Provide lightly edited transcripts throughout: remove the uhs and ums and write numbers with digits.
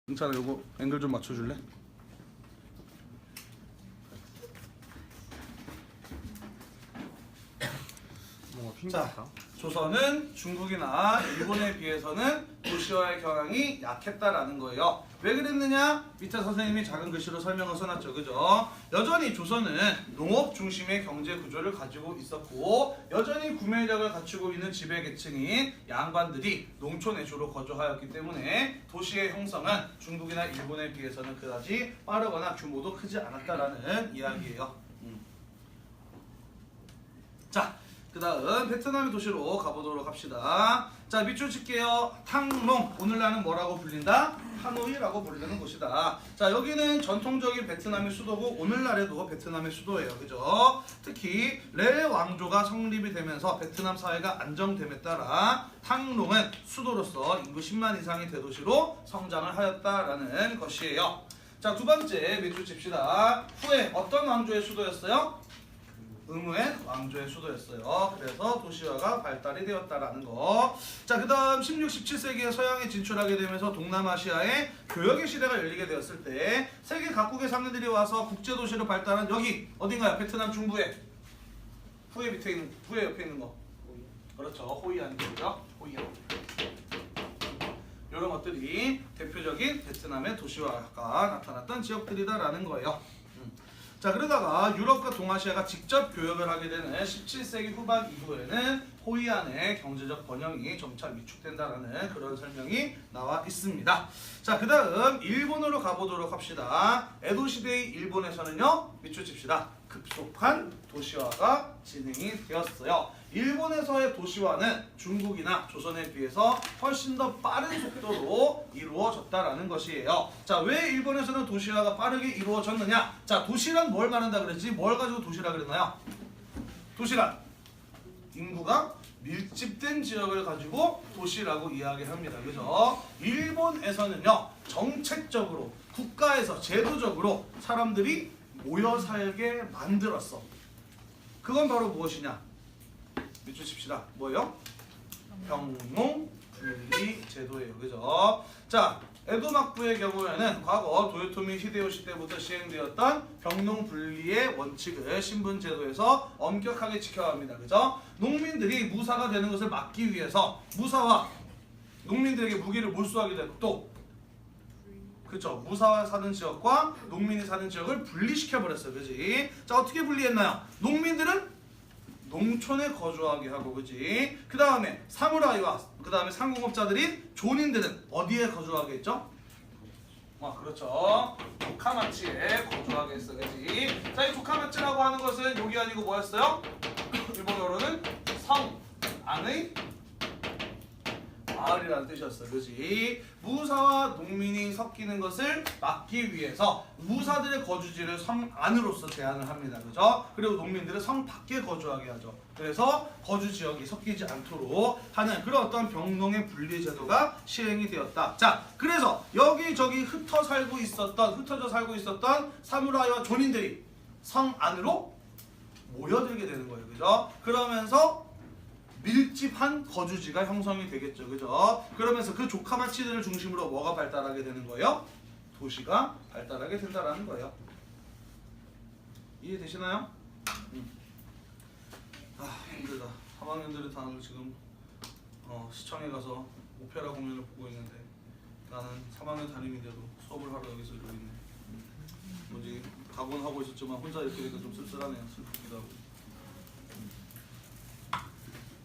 응찬아 요거 앵글 좀 맞춰줄래? 자, 조선은 중국이나 일본에 비해서는 도시화의 경향이 약했다라는 거예요. 왜 그랬느냐? 밑에 선생님이 작은 글씨로 설명을 써놨죠. 그죠? 여전히 조선은 농업 중심의 경제 구조를 가지고 있었고 여전히 구매력을 갖추고 있는 지배계층인 양반들이 농촌에 주로 거주하였기 때문에 도시의 형성은 중국이나 일본에 비해서는 그다지 빠르거나 규모도 크지 않았다라는 이야기예요. 자, 그 다음 베트남의 도시로 가보도록 합시다. 자, 밑줄 칠게요. 탕롱, 오늘날은 뭐라고 불린다? 하노이라고 불리는 곳이다. 자, 여기는 전통적인 베트남의 수도고 오늘날에도 베트남의 수도예요. 그죠? 특히 레 왕조가 성립이 되면서 베트남 사회가 안정됨에 따라 탕롱은 수도로서 인구 10만 이상의 대도시로 성장을 하였다라는 것이에요. 자, 두 번째 밑줄 칩시다. 후에 어떤 왕조의 수도였어요? 의무엔 왕조의 수도였어요. 그래서 도시화가 발달이 되었다라는 거. 자, 그 다음 16, 17세기에 서양에 진출하게 되면서 동남아시아에 교역의 시대가 열리게 되었을 때 세계 각국의 상인들이 와서 국제도시로 발달한 여기 어딘가요? 베트남 중부에 후에 밑에 있는 후에 옆에 있는 거. 그렇죠. 호이안 거죠. 호이안. 이런 것들이 대표적인 베트남의 도시화가 나타났던 지역들이다라는 거예요. 자, 그러다가 유럽과 동아시아가 직접 교역을 하게 되는 17세기 후반 이후에는 호이안의 경제적 번영이 점차 위축된다라는 그런 설명이 나와 있습니다. 자, 그 다음 일본으로 가보도록 합시다. 에도 시대의 일본에서는요, 밑줄 칩시다. 급속한 도시화가 진행이 되었어요. 일본에서의 도시화는 중국이나 조선에 비해서 훨씬 더 빠른 속도로 이루어졌다라는 것이에요. 자, 왜 일본에서는 도시화가 빠르게 이루어졌느냐? 자, 도시란 뭘 말한다 그랬지? 뭘 가지고 도시라 그랬나요? 도시란 인구가 밀집된 지역을 가지고 도시라고 이야기합니다. 그죠? 일본에서는요, 정책적으로 국가에서 제도적으로 사람들이 모여 살게 만들었어. 그건 바로 무엇이냐? 밑줄 칩시다. 뭐예요? 병농 분리 제도예요. 그죠? 자, 에도 막부의 경우에는 과거 도요토미 히데요시 때부터 시행되었던 병농 분리의 원칙을 신분 제도에서 엄격하게 지켜야 합니다. 그죠? 농민들이 무사가 되는 것을 막기 위해서 무사와 농민들에게 무기를 몰수하게 되고 또 그렇죠. 무사와 사는 지역과 농민이 사는 지역을 분리시켜 버렸어요. 그지? 자, 어떻게 분리했나요? 농민들은 농촌에 거주하게 하고, 그지? 그 다음에 사무라이와 그 다음에 상공업자들인 존인들은 어디에 거주하게 했죠? 그렇죠. 조카마치에 거주하게 했어, 그지? 자, 이 조카마치라고 하는 것은 여기 아니고 뭐였어요? 일본어로는 성 안의 마을이라는 뜻이었어요. 그지? 무사와 농민이 섞이는 것을 막기 위해서 무사들의 거주지를 성 안으로서 제한을 합니다. 그죠? 그리고 농민들은 성 밖에 거주하게 하죠. 그래서 거주 지역이 섞이지 않도록 하는 그런 어떤 병농의 분리 제도가 시행이 되었다. 자, 그래서 여기저기 흩어져 살고 있었던 사무라이와 존인들이 성 안으로 모여들게 되는 거예요. 그죠? 그러면서 밀집한 거주지가 형성이 되겠죠. 그죠? 그러면서 그 조카마치들을 중심으로 뭐가 발달하게 되는 거예요? 도시가 발달하게 된다라는 거예요. 이해되시나요? 힘들다. 3학년들이 다 지금 시청에 가서 오페라 공연을 보고 있는데 나는 3학년 담임인데도 수업을 하러 여기서 이러고 있네. 뭐지? 각오는 하고 있었지만 혼자 이렇게 되니까 좀 쓸쓸하네요. 슬프기도 하고.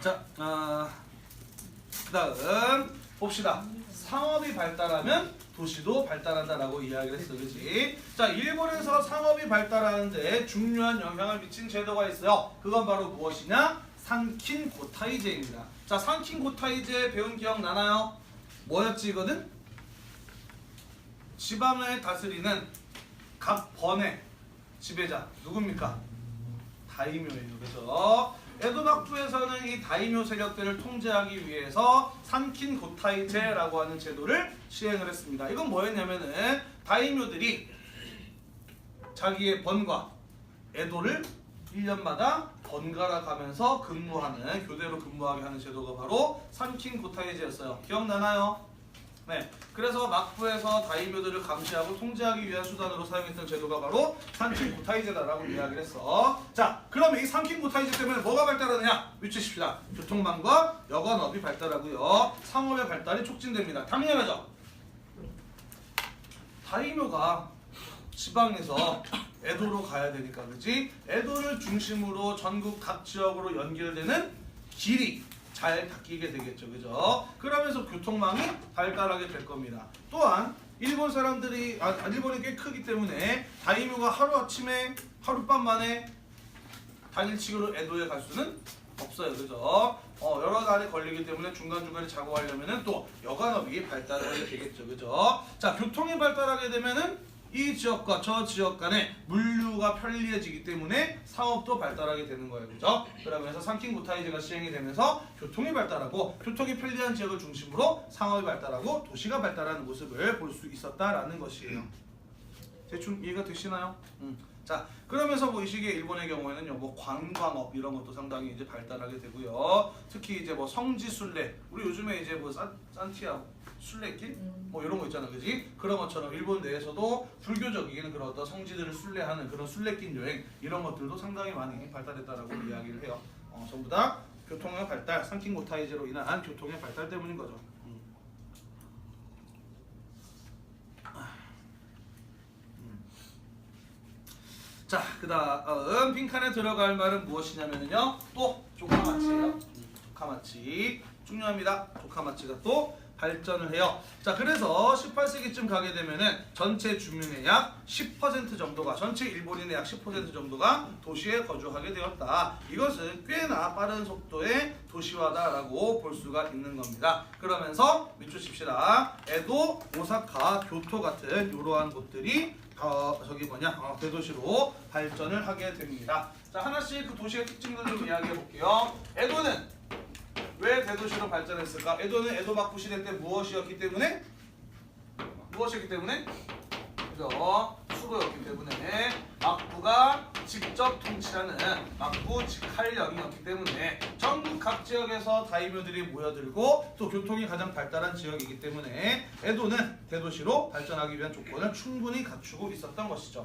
자, 그 다음 봅시다. 상업이 발달하면 도시도 발달한다라고 이야기를 했어. 그렇지? 자, 일본에서 상업이 발달하는데 중요한 영향을 미친 제도가 있어요. 그건 바로 무엇이냐? 산킨 고타이제입니다. 자, 산킨 고타이제 배운 기억 나나요? 뭐였지 이거는? 지방을 다스리는 각 번의 지배자 누굽니까? 다이묘예요. 그죠? 에도 막부에서는 이 다이묘 세력들을 통제하기 위해서 산킨 고타이제라고 하는 제도를 시행을 했습니다. 이건 뭐였냐면은 다이묘들이 자기의 번과 에도를 1년마다 번갈아 가면서 근무하는 교대로 근무하게 하는 제도가 바로 산킨 고타이제였어요. 기억나나요? 네, 그래서 막부에서 다이묘들을 감시하고 통제하기 위한 수단으로 사용했던 제도가 바로 산킹 고타이제다라고 이야기를 했어. 자, 그러면 이 산킹 고타이제 때문에 뭐가 발달하느냐? 위치십시다. 교통망과 여관업이 발달하고요. 상업의 발달이 촉진됩니다. 당연하죠. 다이묘가 지방에서 에도로 가야 되니까, 그렇지? 에도를 중심으로 전국 각 지역으로 연결되는 길이 잘 닦이게 되겠죠, 그죠? 그러면서 교통망이 발달하게 될 겁니다. 또한 일본 사람들이 일본이 꽤 크기 때문에 다이묘가 하루아침에 하룻밤 만에 당일치기로 에도에 갈 수는 없어요, 그죠? 여러 달이 걸리기 때문에 중간중간에 자고 하려면은 또 여관업이 발달하게 되겠죠, 그죠? 자, 교통이 발달하게 되면은 이 지역과 저 지역 간에 물류가 편리해지기 때문에 사업도 발달하게 되는 거예요, 그죠? 그러면서 산킹 고타이제가 시행이 되면서 교통이 발달하고 교통이 편리한 지역을 중심으로 상업이 발달하고 도시가 발달하는 모습을 볼 수 있었다라는 것이에요. 대충 이해가 되시나요? 자, 그러면서 뭐 이 시기에 일본의 경우에는요, 뭐 관광업 이런 것도 상당히 이제 발달하게 되고요. 특히 이제 뭐 성지순례, 우리 요즘에 이제 뭐 산티아고 순례길 뭐 이런 거 있잖아, 그지? 그런 것처럼 일본 내에서도 불교적인 그런 어떤 성지들을 순례하는 그런 순례길 여행 이런 것들도 상당히 많이 발달했다라고 이야기를 해요. 전부 다 교통의 발달, 산킹 고타이제로 인한 교통의 발달 때문인 거죠. 자, 그다음 빈칸에 들어갈 말은 무엇이냐면요, 또 조카마치예요. 조카마치 중요합니다. 조카마치가 또 발전을 해요. 자, 그래서 18세기쯤 가게 되면은 전체 주민의 약 10% 정도가, 전체 일본인의 약 10% 정도가 도시에 거주하게 되었다. 이것은 꽤나 빠른 속도의 도시화다라고 볼 수가 있는 겁니다. 그러면서 밑줄 칩시다. 에도, 오사카, 교토 같은 이러한 곳들이 대도시로 발전을 하게 됩니다. 자, 하나씩 그 도시의 특징들 좀 이야기해 볼게요. 에도는 왜 대도시로 발전했을까? 에도는 에도 막부 시대 때 무엇이었기 때문에? 그죠? 수도였기 때문에 막부가 직접 통치하는 막부 직할령이었기 때문에 전국 각 지역에서 다이묘들이 모여들고 또 교통이 가장 발달한 지역이기 때문에 에도는 대도시로 발전하기 위한 조건을 충분히 갖추고 있었던 것이죠.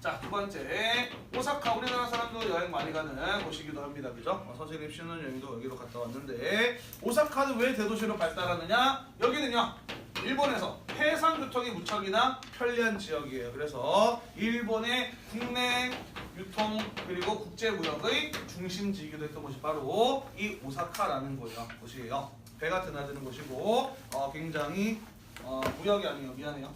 자, 두 번째, 오사카. 우리나라 사람도 여행 많이 가는 곳이기도 합니다, 그죠? 선생님 신혼여행도 여기로 갔다 왔는데, 오사카는 왜 대도시로 발달하느냐? 여기는요, 일본에서 해상교통이 무척이나 편리한 지역이에요. 그래서 일본의 국내 유통 그리고 국제무역의 중심지이기도 했던 곳이 바로 이 오사카라는 곳이에요. 배가 드나드는 곳이고 굉장히 무역이 아니에요. 미안해요.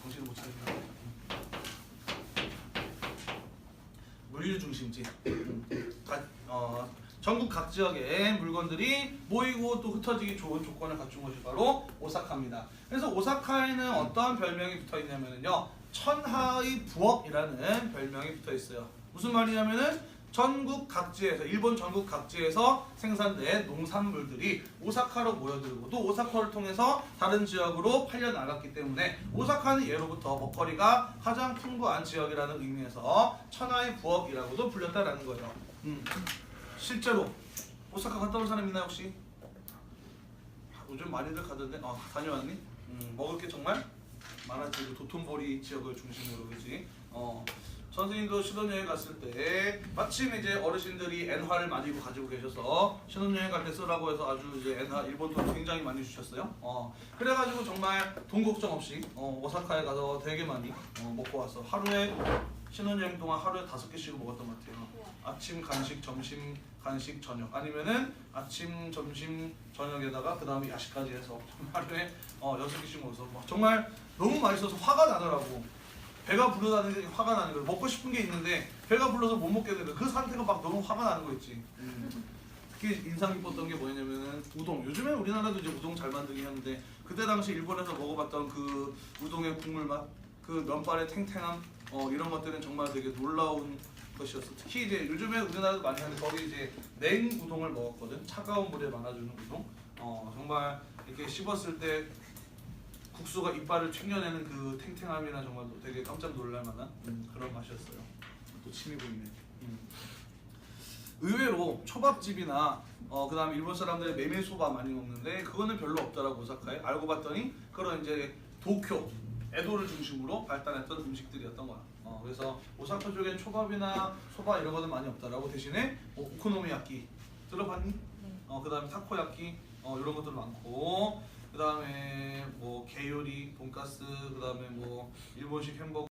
정신을 못 차리네요. 물류 중심지. 전국 각 지역에 물건들이 모이고 또 흩어지기 좋은 조건을 갖춘 곳이 바로 오사카입니다. 그래서 오사카에는 어떠한 별명이 붙어 있냐면요, 천하의 부업이라는 별명이 붙어 있어요. 무슨 말이냐면은 전국 각지에서, 일본 전국 각지에서 생산된 농산물들이 오사카로 모여들고 또 오사카를 통해서 다른 지역으로 팔려 나갔기 때문에 오사카는 예로부터 먹거리가 가장 풍부한 지역이라는 의미에서 천하의 부업이라고도 불렸다라는 거죠. 실제로 오사카 갔다 온 사람 있나요 혹시? 요즘 많이들 가던데. 다녀왔니? 먹을 게 정말 많았지. 도톤보리 지역을 중심으로, 그지? 선생님도 신혼여행 갔을 때 마침 이제 어르신들이 엔화를 많이 가지고 계셔서 신혼여행 갈 때 쓰라고 해서 아주 이제 엔화 일본 돈 굉장히 많이 주셨어요. 그래가지고 정말 돈 걱정 없이 오사카에 가서 되게 많이 먹고 왔어. 하루에 신혼여행 동안 하루에 5끼씩 먹었던 것 같아요. 아침 간식, 점심 간식, 저녁, 아니면은 아침, 점심, 저녁에다가 그 다음에 야식까지 해서 하루에 6끼씩 먹어서 정말 너무 맛있어서 화가 나더라고. 배가 부르다는 게 화가 나는 거예요. 먹고 싶은 게 있는데 배가 불러서 못 먹게 되는 그 상태가 막 너무 화가 나는 거 있지. 특히 인상 깊었던 게 뭐냐면은 우동. 요즘에 우리나라도 이제 우동 잘 만들긴 하는데 그때 당시 일본에서 먹어봤던 그 우동의 국물 맛, 그 면발의 탱탱함, 이런 것들은 정말 되게 놀라운 것이었어. 특히 이제 요즘에 우리나라도 많이 하는데 거기 이제 냉 우동을 먹었거든. 차가운 물에 말아주는 우동. 정말 이렇게 씹었을 때 국수가 이빨을 챙겨내는 그 탱탱함이나 정말 되게 깜짝 놀랄만한 그런 맛이었어요. 또 침이 보이네. 의외로 초밥집이나 그다음에 일본 사람들이 메밀소바 많이 먹는데 그거는 별로 없더라고 오사카에. 알고 봤더니 그런 이제 도쿄, 에도를 중심으로 발달했던 음식들이었던 거야. 그래서 오사카 쪽엔 초밥이나 소바 이런 거는 많이 없더라고. 대신에 오코노미야끼 들어봤니? 그다음에 타코야끼 이런 것들 많고 그다음에 뭐 게요리, 돈가스, 그다음에 뭐 일본식 햄버거